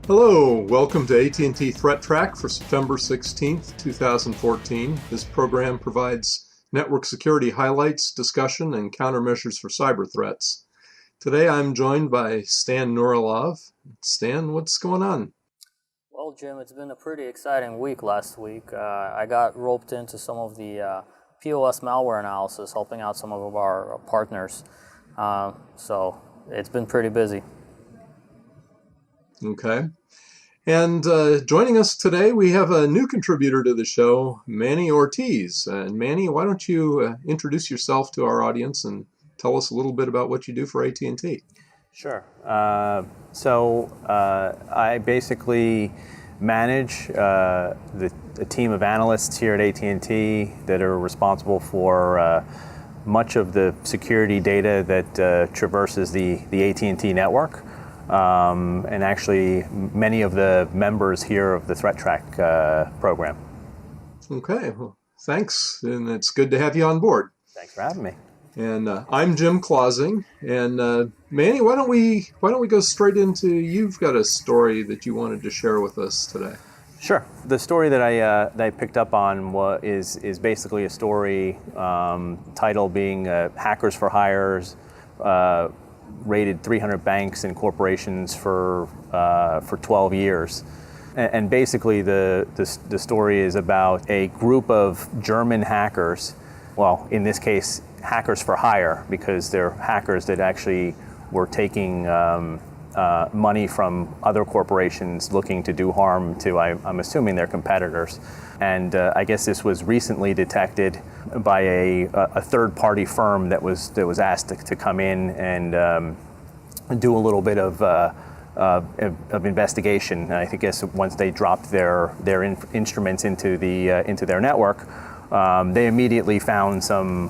Hello, welcome to AT&T ThreatTraq for September 16th, 2014. This program provides network security highlights, discussion, and countermeasures for cyber threats. Today I'm joined by Stan Nurilov. Stan, what's going on? Well, Jim, it's been a pretty exciting week last week. I got roped into some of the POS malware analysis, helping out some of our partners. So it's been pretty busy. Okay. And joining us today, we have a new contributor to the show, Manny Ortiz. And Manny, why don't you introduce yourself to our audience and tell us a little bit about what you do for AT&T? Sure. I basically manage a team of analysts here at AT&T that are responsible for much of the security data that traverses the AT&T network. And actually many of the members here of the ThreatTraq program. Okay, well, thanks, and it's good to have you on board. Thanks for having me. And I'm Jim Clausing, and Manny, why don't we go straight into, you've got a story that you wanted to share with us today. Sure. The story that I picked up on is basically a story title being Hackers for Hires. Raided 300 banks and corporations for 12 years. And basically the story is about a group of German hackers, well, in this case, hackers for hire, because they're hackers that actually were taking money from other corporations looking to do harm to, I'm assuming, their competitors. And I guess this was recently detected by a third-party firm that was asked to come in and do a little bit of investigation. And I guess once they dropped their instruments into their network, they immediately found some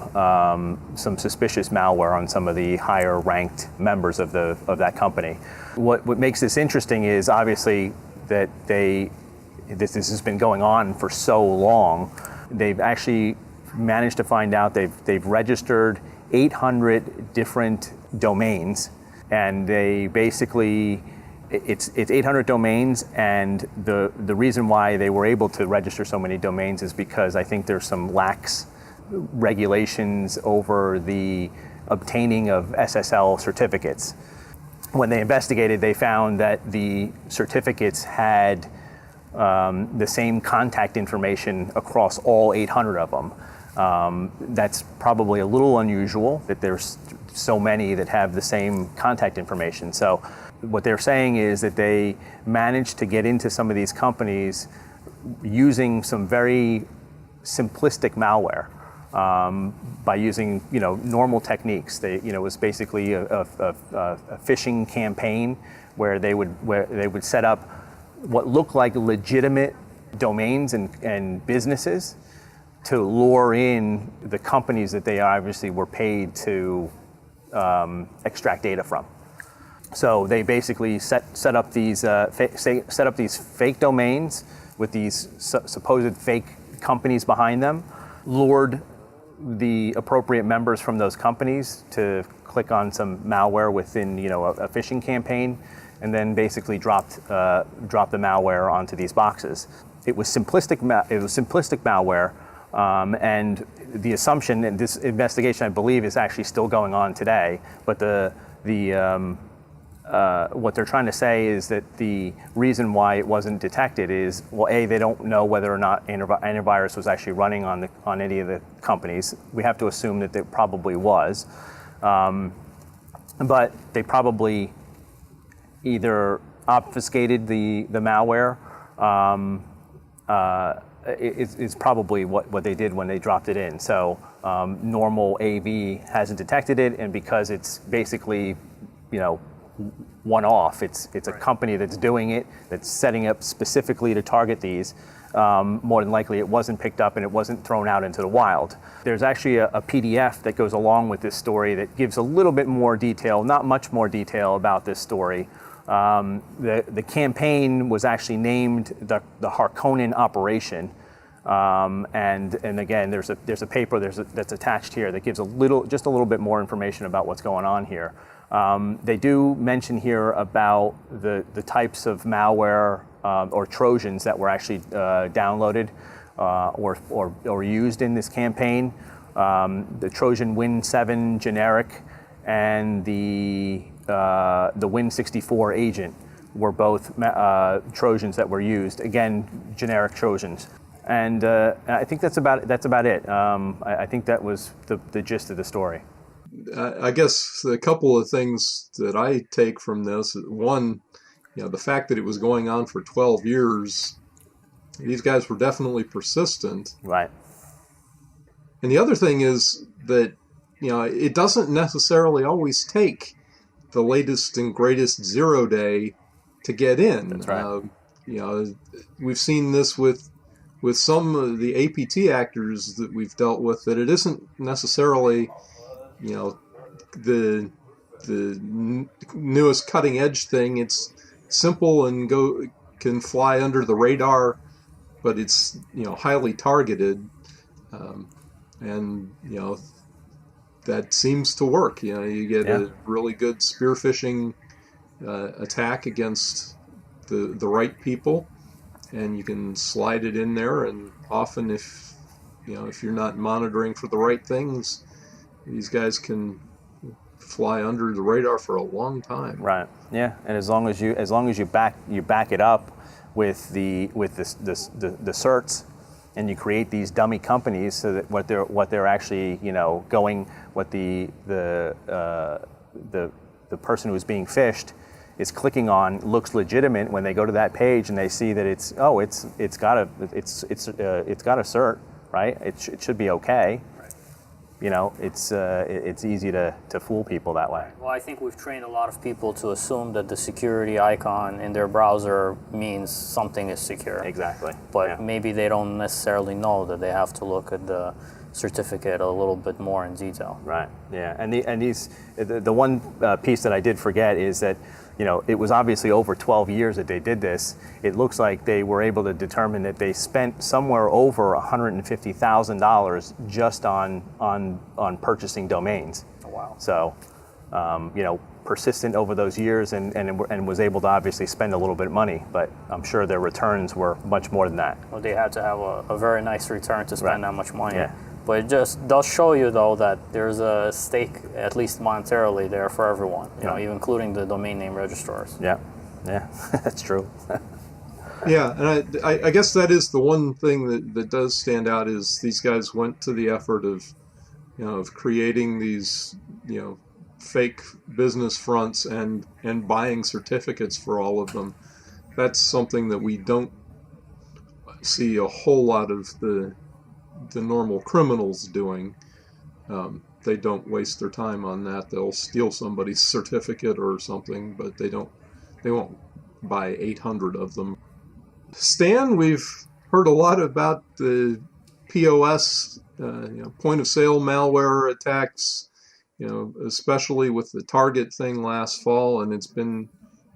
suspicious malware on some of the higher-ranked members of that company. What makes this interesting is obviously that this has been going on for so long. They've actually managed to find out they've registered 800 different domains, and they basically it's 800 domains, and the reason why they were able to register so many domains is because I think there's some lax regulations over the obtaining of SSL certificates. When they investigated, they found that the certificates had the same contact information across all 800 of them. That's probably a little unusual that there's so many that have the same contact information. So what they're saying is that they managed to get into some of these companies using some very simplistic malware by using normal techniques. It was basically a phishing campaign where they would set up what looked like legitimate domains and businesses to lure in the companies that they obviously were paid to extract data from. So they basically set up these fake domains with these supposed fake companies behind them, lured the appropriate members from those companies to click on some malware within a phishing campaign, and then basically dropped the malware onto these boxes. It was simplistic malware, and the assumption, and this investigation I believe is actually still going on today, but what they're trying to say is that the reason why it wasn't detected is, well, A, they don't know whether or not antivirus was actually running on any of the companies. We have to assume that it probably was, but they probably either obfuscated the malware. It's probably what they did when they dropped it in. So normal AV hasn't detected it, and because it's basically one-off, it's a company that's doing it, that's setting up specifically to target these. More than likely it wasn't picked up and it wasn't thrown out into the wild. There's actually a PDF that goes along with this story that gives a little bit more detail, not much more detail about this story. The campaign was actually named the Harkonnen Operation, and again there's a paper that's attached here that gives just a little bit more information about what's going on here. They do mention here about the types of malware or Trojans that were actually downloaded or used in this campaign. The Trojan Win7 generic and the Win64 agent were both Trojans that were used. Again, generic Trojans. And I think that's about it. I think that was the gist of the story. I guess a couple of things that I take from this. One, the fact that it was going on for 12 years, these guys were definitely persistent. Right. And the other thing is that, it doesn't necessarily always take the latest and greatest 0-day to get in. That's right. We've seen this with some of the APT actors that we've dealt with, that it isn't necessarily the newest cutting edge thing. It's simple and can fly under the radar, but it's highly targeted, and that seems to work. You get a really good spear phishing attack against the right people, and you can slide it in there. And often, if you're not monitoring for the right things, these guys can fly under the radar for a long time. Right. Yeah. And as long as you back it up with the certs, and you create these dummy companies, so that what they're actually going, what the person who's being phished is clicking on looks legitimate when they go to that page and they see that it's got a cert, right? It should be okay. It's easy to fool people that way. Well, I think we've trained a lot of people to assume that the security icon in their browser means something is secure. Exactly. But maybe they don't necessarily know that they have to look at the certificate a little bit more in detail. Right. Yeah. And the one piece that I did forget is that it was obviously over 12 years that they did this. It looks like they were able to determine that they spent somewhere over $150,000 just on purchasing domains. Oh, wow. So, persistent over those years and was able to obviously spend a little bit of money, but I'm sure their returns were much more than that. Well, they had to have a very nice return to spend that much money. Yeah. But it just does show you, though, that there's a stake, at least monetarily, there for everyone, even including the domain name registrars. Yeah, that's true. Yeah, and I guess that is the one thing that does stand out, is these guys went to the effort of creating these fake business fronts and buying certificates for all of them. That's something that we don't see a whole lot of the normal criminals doing. They don't waste their time on that. They'll steal somebody's certificate or something, but they won't buy 800 of them. Stan, we've heard a lot about the POS, point of sale malware attacks, especially with the Target thing last fall, and it's been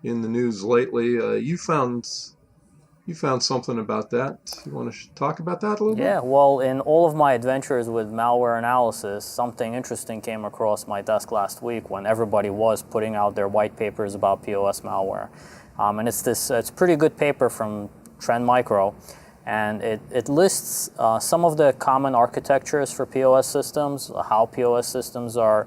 in the news lately. You found something about that. You want to talk about that a little bit? Yeah, well, in all of my adventures with malware analysis, something interesting came across my desk last week when everybody was putting out their white papers about POS malware. And it's a pretty good paper from Trend Micro, and it lists some of the common architectures for POS systems, how POS systems are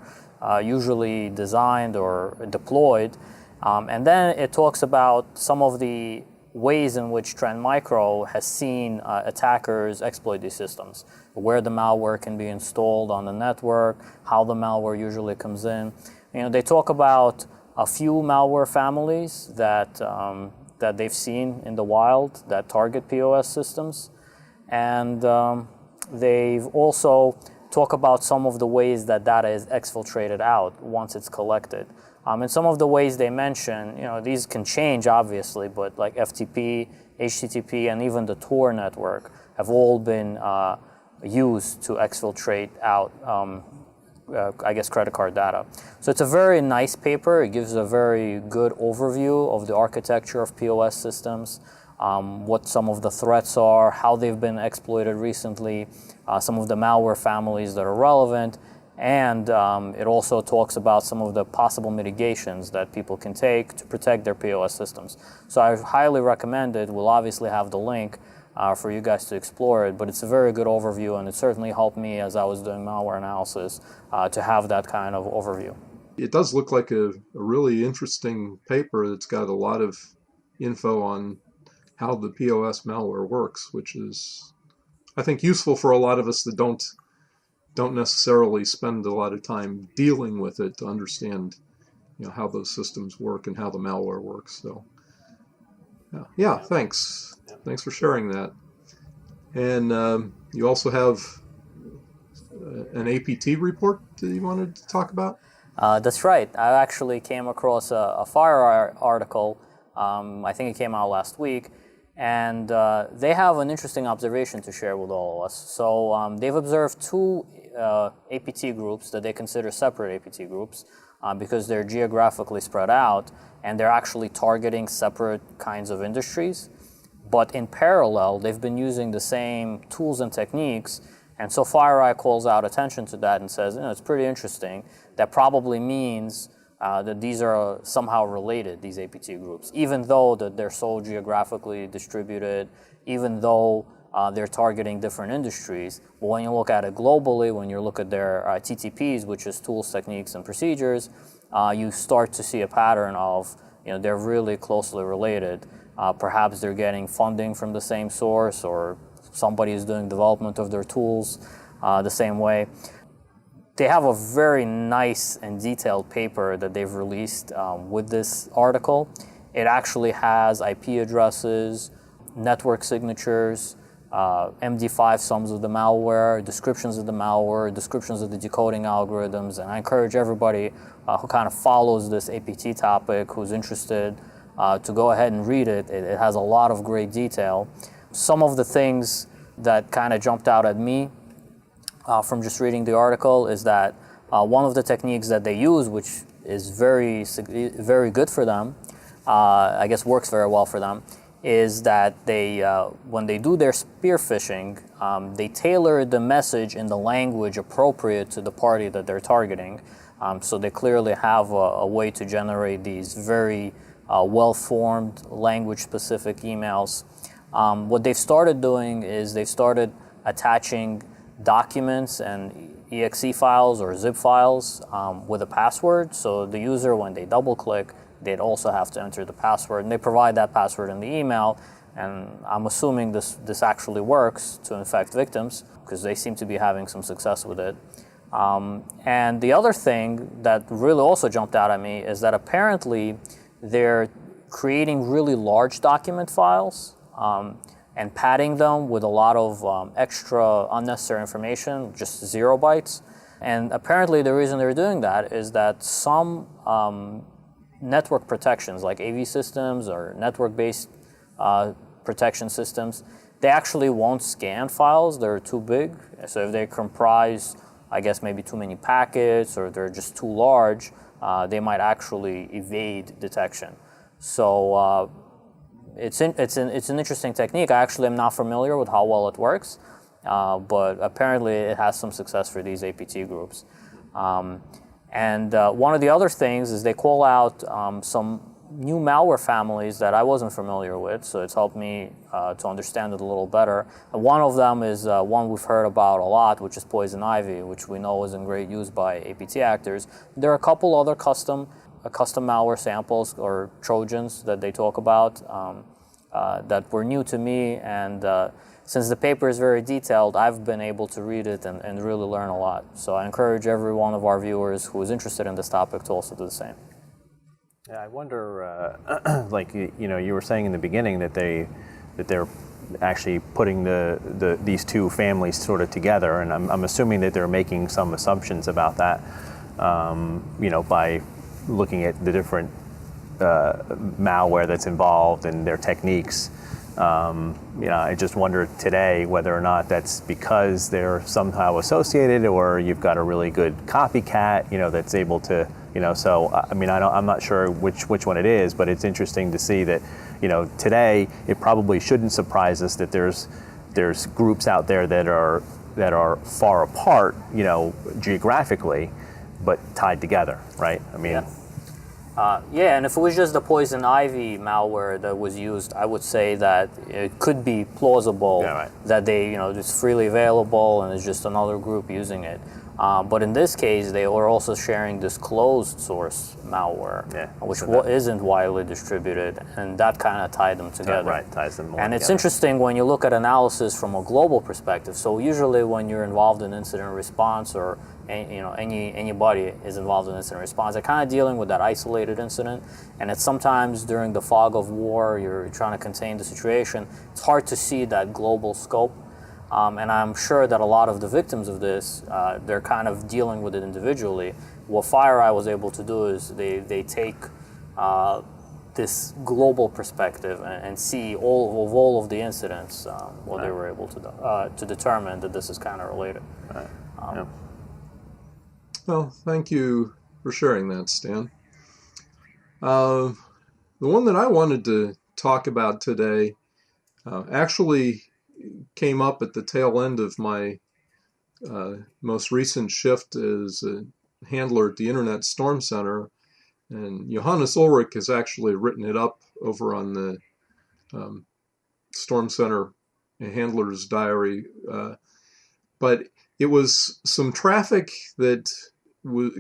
usually designed or deployed, and then it talks about some of the ways in which Trend Micro has seen attackers exploit these systems, where the malware can be installed on the network, how the malware usually comes in. They talk about a few malware families that they've seen in the wild that target POS systems, and they've also talk about some of the ways that data is exfiltrated out once it's collected. And some of the ways they mention, these can change obviously, but like FTP, HTTP, and even the Tor network have all been used to exfiltrate out, credit card data. So it's a very nice paper. It gives a very good overview of the architecture of POS systems, what some of the threats are, how they've been exploited recently, some of the malware families that are relevant, And it also talks about some of the possible mitigations that people can take to protect their POS systems. So I highly recommend it. We'll obviously have the link for you guys to explore it, but it's a very good overview, and it certainly helped me as I was doing malware analysis to have that kind of overview. It does look like a really interesting paper that's got a lot of info on how the POS malware works, which is, I think, useful for a lot of us that don't necessarily spend a lot of time dealing with it to understand, how those systems work and how the malware works. So, yeah, thanks. Thanks for sharing that. And you also have an APT report that you wanted to talk about? That's right. I actually came across a FireEye article. I think it came out last week. And they have an interesting observation to share with all of us. So they've observed two APT groups that they consider separate APT groups because they're geographically spread out, and they're actually targeting separate kinds of industries. But in parallel, they've been using the same tools and techniques, and so FireEye calls out attention to that and says, it's pretty interesting. That probably means that these are somehow related, these APT groups, even though that they're so geographically distributed, even though they're targeting different industries. But when you look at it globally, when you look at their TTPs, which is tools, techniques, and procedures, you start to see a pattern of, they're really closely related. Perhaps they're getting funding from the same source, or somebody is doing development of their tools the same way. They have a very nice and detailed paper that they've released with this article. It actually has IP addresses, network signatures, MD5 sums of the malware, descriptions of the malware, descriptions of the decoding algorithms, and I encourage everybody who kind of follows this APT topic, who's interested, to go ahead and read it. It has a lot of great detail. Some of the things that kind of jumped out at me from just reading the article is that one of the techniques that they use, which is very good for them, I guess works very well for them, is that they, when they do their spear phishing, they tailor the message in the language appropriate to the party that they're targeting. So they clearly have a way to generate these very well-formed, language-specific emails. What they've started doing is they've started attaching documents and exe files or zip files with a password. So the user, when they double-click, they'd also have to enter the password, and they provide that password in the email. And I'm assuming this actually works to infect victims, because they seem to be having some success with it. And the other thing that really also jumped out at me is that apparently they're creating really large document files and padding them with a lot of extra unnecessary information, just 0 bytes. And apparently the reason they're doing that is that some network protections, like AV systems or network-based protection systems, they actually won't scan files. They're too big. So if they comprise, I guess, maybe too many packets, or they're just too large, they might actually evade detection. So it's an interesting technique. I actually am not familiar with how well it works, but apparently it has some success for these APT groups. And one of the other things is they call out some new malware families that I wasn't familiar with, so it's helped me to understand it a little better. And one of them is one we've heard about a lot, which is Poison Ivy, which we know is in great use by APT actors. There are a couple other custom malware samples or Trojans that they talk about that were new to me, and since the paper is very detailed, I've been able to read it and really learn a lot. So I encourage every one of our viewers who is interested in this topic to also do the same. Yeah, I wonder, like you were saying in the beginning that they're actually putting these two families sort of together, and I'm assuming that they're making some assumptions about that, by looking at the different malware that's involved and their techniques. I just wonder today whether or not that's because they're somehow associated, or you've got a really good copycat, that's able to, so I'm not sure which one it is, but it's interesting to see that, today it probably shouldn't surprise us that there's groups out there that are that are far apart, geographically, but tied together, right? I mean, yeah, and if it was just the poison ivy malware that was used, I would say that it could be plausible that they, it's freely available and it's just another group using it. But in this case, they were also sharing this closed source malware, which isn't widely distributed, and that kind of tied them together. Ties them more and together. It's interesting when you look at analysis from a global perspective. So usually when you're involved in incident response, or anybody is involved in incident response, they're kind of dealing with that isolated incident, and it's sometimes during the fog of war, you're trying to contain the situation. It's hard to see that global scope. And I'm sure that a lot of the victims of this, they're kind of dealing with it individually. What FireEye was able to do is they take this global perspective and see all of the incidents. They were able to determine that this is kind of related. Well, thank you for sharing that, Stan. The one that I wanted to talk about today actually came up at the tail end of my most recent shift as a handler at the Internet Storm Center, and Johannes Ulrich has actually written it up over on the Storm Center Handler's Diary. But it was some traffic that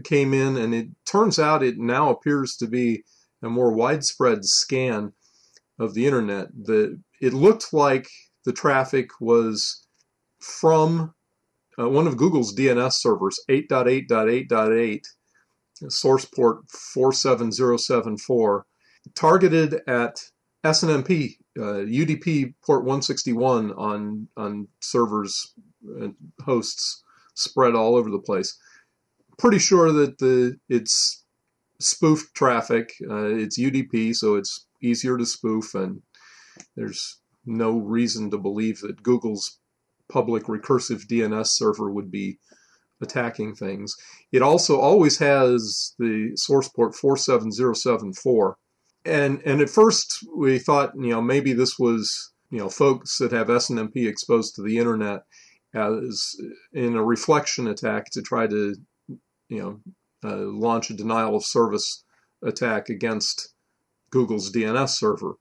came in, and it turns out it now appears to be a more widespread scan of the Internet. It looked like the traffic was from one of Google's DNS servers, 8.8.8.8, source port 47074, targeted at SNMP, UDP port 161 on servers and hosts spread all over the place. Pretty sure that it's spoofed traffic. It's UDP, so it's easier to spoof, and there's no reason to believe that Google's public recursive DNS server would be attacking things. It also always has the source port 47074. And at first we thought, maybe this was, folks that have SNMP exposed to the internet as in a reflection attack to try to, launch a denial of service attack against Google's DNS server.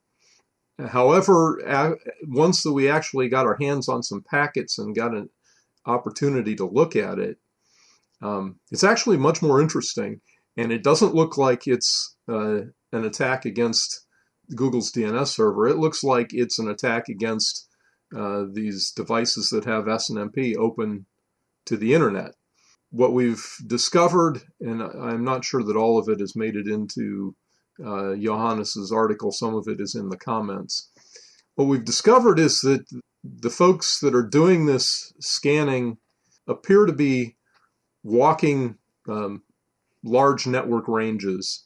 However, once we actually got our hands on some packets and got an opportunity to look at it, it's actually much more interesting, and it doesn't look like it's an attack against Google's DNS server. It looks like it's an attack against these devices that have SNMP open to the internet. What we've discovered, and I'm not sure that all of it has made it into Johannes's article, some of it is in the comments. What we've discovered is that the folks that are doing this scanning appear to be walking large network ranges.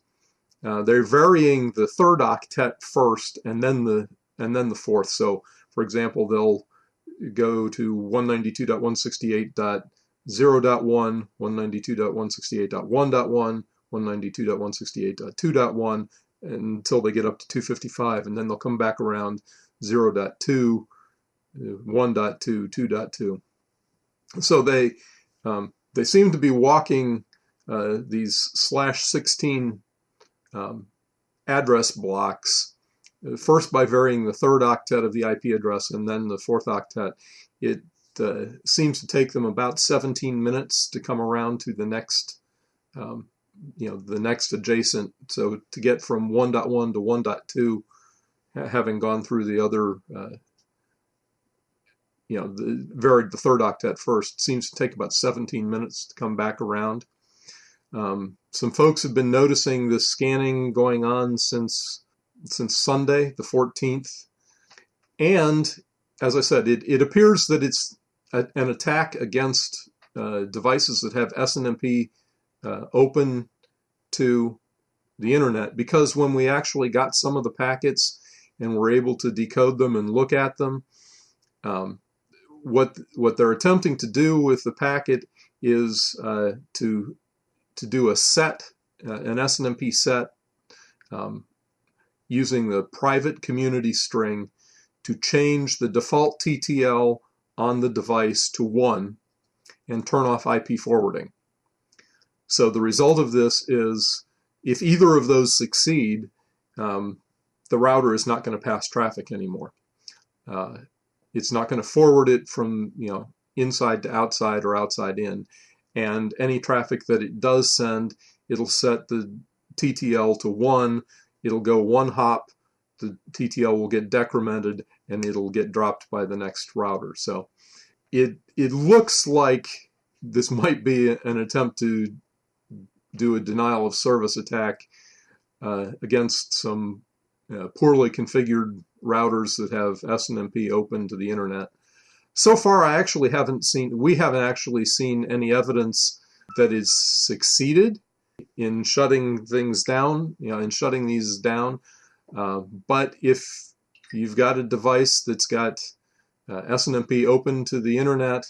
They're varying the third octet first, and then the fourth. So, for example, they'll go to 192.168.0.1, 192.168.1.1, 192.168.2.1 until they get up to 255, and then they'll come back around 0.2, 1.2, 2.2. So they seem to be walking these /16 address blocks, first by varying the third octet of the IP address and then the fourth octet. It seems to take them about 17 minutes to come around to the next the next adjacent. So to get from 1.1 to 1.2, having gone through the other, varied the third octet first, seems to take about 17 minutes to come back around. Some folks have been noticing this scanning going on since Sunday, the 14th. And as I said, it appears that it's an attack against devices that have SNMP open to the internet, because when we actually got some of the packets and were able to decode them and look at them, what they're attempting to do with the packet is to do a set, an SNMP set, using the private community string to change the default TTL on the device to 1, and turn off IP forwarding. So the result of this is if either of those succeed, the router is not going to pass traffic anymore. It's not going to forward it from inside to outside or outside in. And any traffic that it does send, it'll set the TTL to 1. It'll go one hop. The TTL will get decremented, and it'll get dropped by the next router. So it looks like this might be an attempt to do a denial of service attack against some poorly configured routers that have SNMP open to the internet. So far, we haven't actually seen any evidence that it's succeeded in shutting things down, in shutting these down. But if you've got a device that's got SNMP open to the internet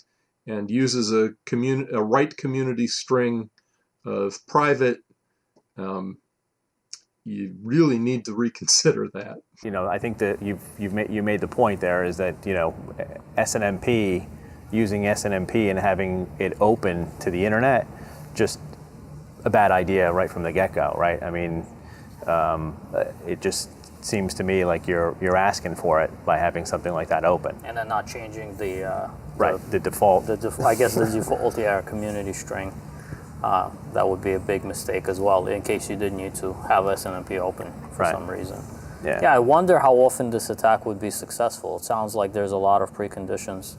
and uses a write community string of private, you really need to reconsider that. I think that you made the point there is that SNMP, using SNMP and having it open to the internet, just a bad idea right from the get-go, right? I mean, it just seems to me like you're asking for it by having something like that open, and then not changing the default. I guess the default community string. That would be a big mistake as well, in case you did need to have SNMP open for some reason. Yeah, I wonder how often this attack would be successful. It sounds like there's a lot of preconditions.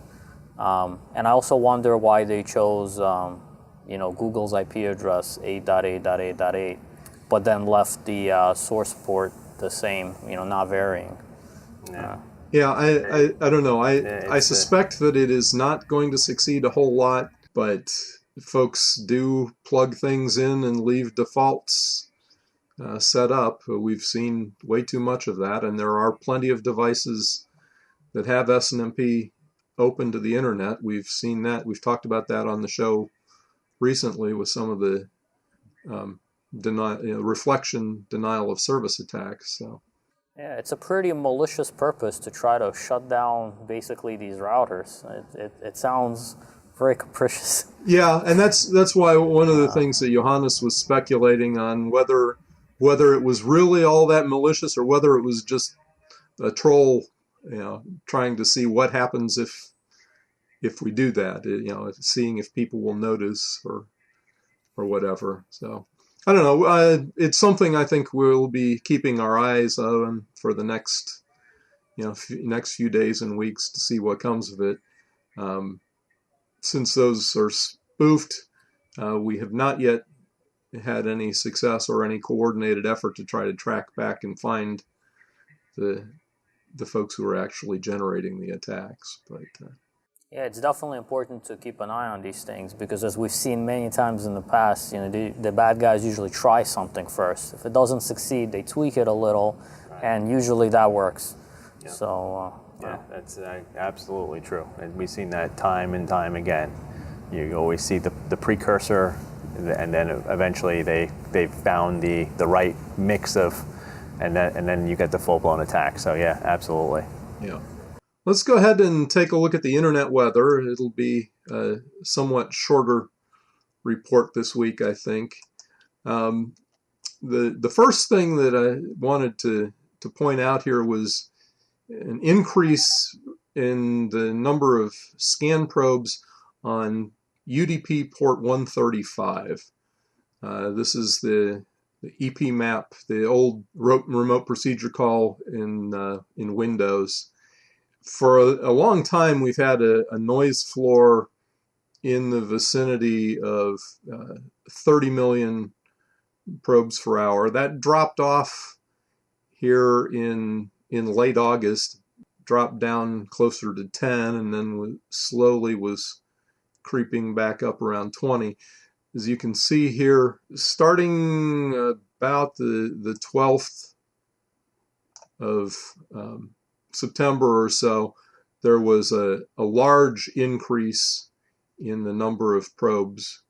And I also wonder why they chose, Google's IP address 8.8.8.8, but then left the source port the same, not varying. I don't know. I suspect that it is not going to succeed a whole lot, but folks do plug things in and leave defaults set up. We've seen way too much of that, and there are plenty of devices that have SNMP open to the internet. We've seen that. We've talked about that on the show recently with some of the reflection denial of service attacks. So. Yeah, it's a pretty malicious purpose to try to shut down basically these routers. It sounds very capricious. Yeah, and that's why one of the things that Johannes was speculating on, whether it was really all that malicious or whether it was just a troll, trying to see what happens if we do that, seeing if people will notice or whatever. So I don't know. It's something I think we'll be keeping our eyes on for the next few days and weeks to see what comes of it. Since those are spoofed, we have not yet had any success or any coordinated effort to try to track back and find the folks who are actually generating the attacks. But yeah, it's definitely important to keep an eye on these things because, as we've seen many times in the past, the bad guys usually try something first. If it doesn't succeed, they tweak it a little, and usually that works. Yeah. So. Yeah, that's absolutely true. And we've seen that time and time again. You always see the precursor, and then eventually they found the right mix of, and then you get the full-blown attack. So yeah, absolutely. Yeah. Let's go ahead and take a look at the internet weather. It'll be a somewhat shorter report this week, I think. The first thing that I wanted to point out here was an increase in the number of scan probes on UDP port 135. This is the EP map, the old remote procedure call in Windows. For a long time, we've had a noise floor in the vicinity of 30 million probes per hour. That dropped off here in late August, dropped down closer to 10, and then slowly was creeping back up around 20. As you can see here, starting about the 12th of September or so, there was a large increase in the number of probes.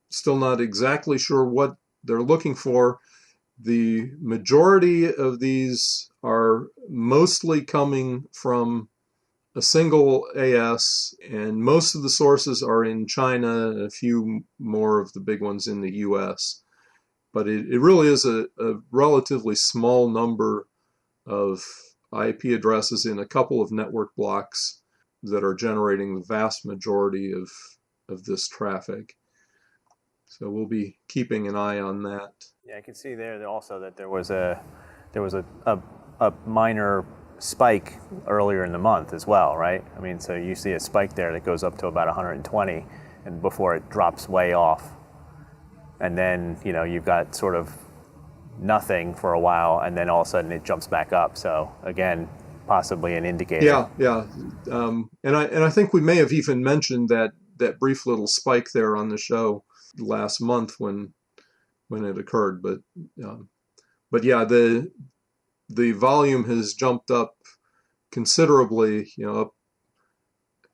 Still not exactly sure what they're looking for. The majority of these are mostly coming from a single AS, and most of the sources are in China, a few more of the big ones in the US. But it really is a relatively small number of IP addresses in a couple of network blocks that are generating the vast majority of this traffic. So we'll be keeping an eye on that. Yeah, I can see there also that there was a minor spike earlier in the month as well, right? I mean, so you see a spike there that goes up to about 120, and before it drops way off, and then you've got sort of nothing for a while, and then all of a sudden it jumps back up. So again, possibly an indicator. Yeah. And I think we may have even mentioned that brief little spike there on the show last month when it occurred. But yeah, the volume has jumped up considerably.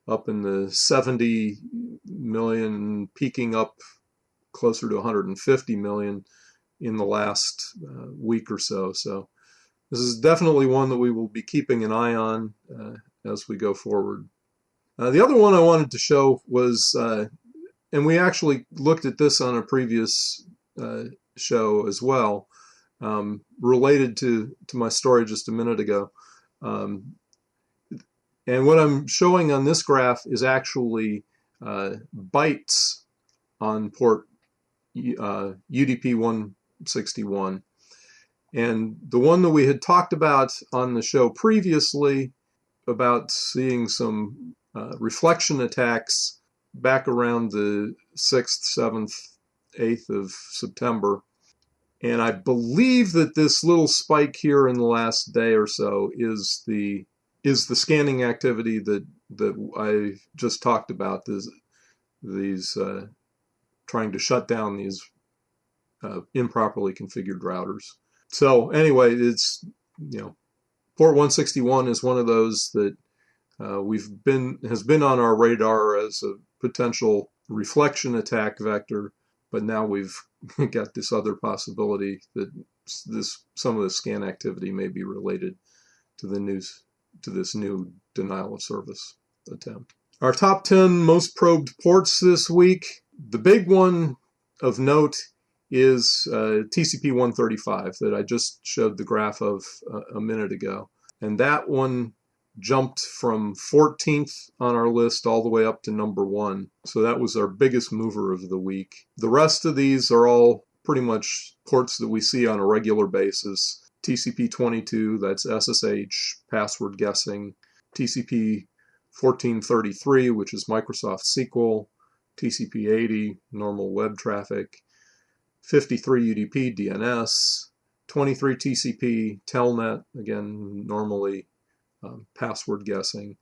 Up in the 70 million, peaking up closer to 150 million in the last week or so. So this is definitely one that we will be keeping an eye on as we go forward. The other one I wanted to show was, and we actually looked at this on a previous show as well, related to my story just a minute ago. And what I'm showing on this graph is actually bytes on port UDP 161. And the one that we had talked about on the show previously about seeing some reflection attacks back around the 6th, 7th, 8th of September. And I believe that this little spike here in the last day or so is the scanning activity that I just talked about, these trying to shut down these improperly configured routers. So anyway, it's port 161 is one of those that has been on our radar as a potential reflection attack vector, but now we've got this other possibility that some of the scan activity may be related to this new denial of service attempt. Our top 10 most probed ports this week. The big one of note is TCP 135 that I just showed the graph of a minute ago. And that one jumped from 14th on our list all the way up to number 1. So that was our biggest mover of the week. The rest of these are all pretty much ports that we see on a regular basis. TCP 22, that's SSH, password guessing. TCP 1433, which is Microsoft SQL. TCP 80, normal web traffic. 53 UDP, DNS. 23 TCP, Telnet, again, normally password guessing.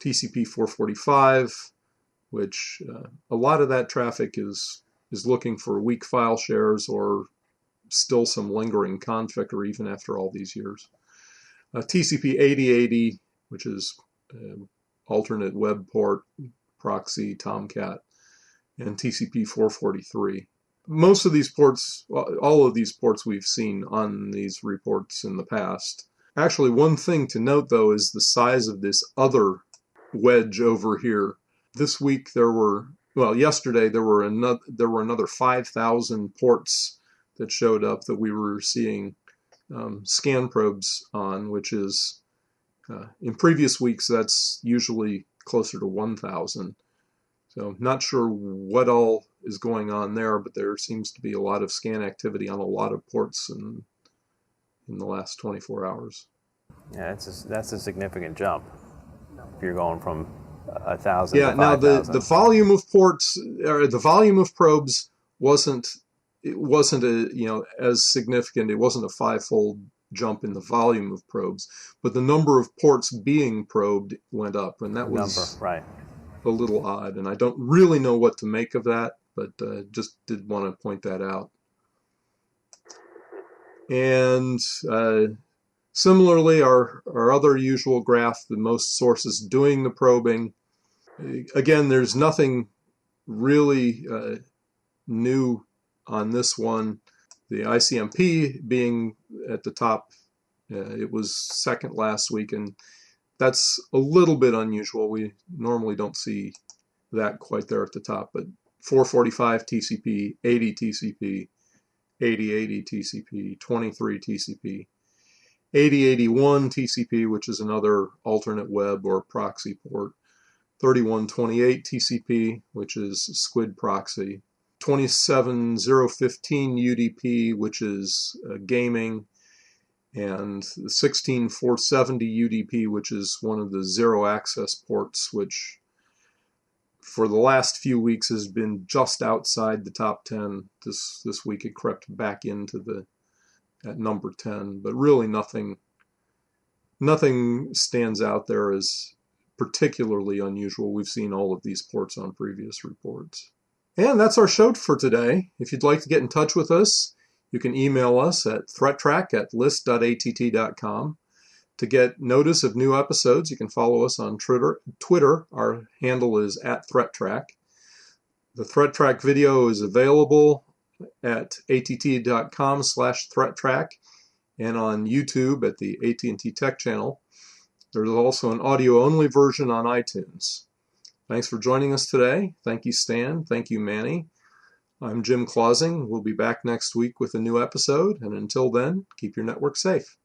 TCP 445, which a lot of that traffic is looking for weak file shares or still some lingering config even after all these years. TCP 8080, which is alternate web port, proxy, Tomcat, and TCP 443. Most of these ports, all of these ports we've seen on these reports in the past. Actually, one thing to note, though, is the size of this other wedge over here. This week yesterday there were another 5,000 ports that showed up that we were seeing scan probes on, which is, in previous weeks, that's usually closer to 1,000. So not sure what all is going on there, but there seems to be a lot of scan activity on a lot of ports in the last 24 hours. Yeah, that's a significant jump. If you're going from 1,000 to 5,000. Now the volume of ports, or the volume of probes wasn't as significant. It wasn't a fivefold jump in the volume of probes, but the number of ports being probed went up, and that was right. A little odd, and I don't really know what to make of that, but just did want to point that out. And similarly, our other usual graph, the most sources doing the probing. Again, there's nothing really new on this one. The ICMP being at the top, it was second last week, and that's a little bit unusual. We normally don't see that quite there at the top, but 445 TCP, 80 TCP, 8080 TCP, 23 TCP, 8081 TCP, which is another alternate web or proxy port, 3128 TCP, which is Squid proxy, 27015 UDP, which is gaming, and the 16470 UDP, which is one of the zero access ports, which for the last few weeks has been just outside the top 10. This week it crept back into at number 10, but really nothing stands out there as particularly unusual. We've seen all of these ports on previous reports. And that's our show for today. If you'd like to get in touch with us, you can email us at threattrack@list.att.com. To get notice of new episodes, you can follow us on Twitter. Our handle is @ThreatTraq. The ThreatTraq video is available at att.com/ThreatTraq and on YouTube at the AT&T Tech channel. There's also an audio-only version on iTunes. Thanks for joining us today. Thank you, Stan. Thank you, Manny. I'm Jim Clausing. We'll be back next week with a new episode, and until then, keep your network safe.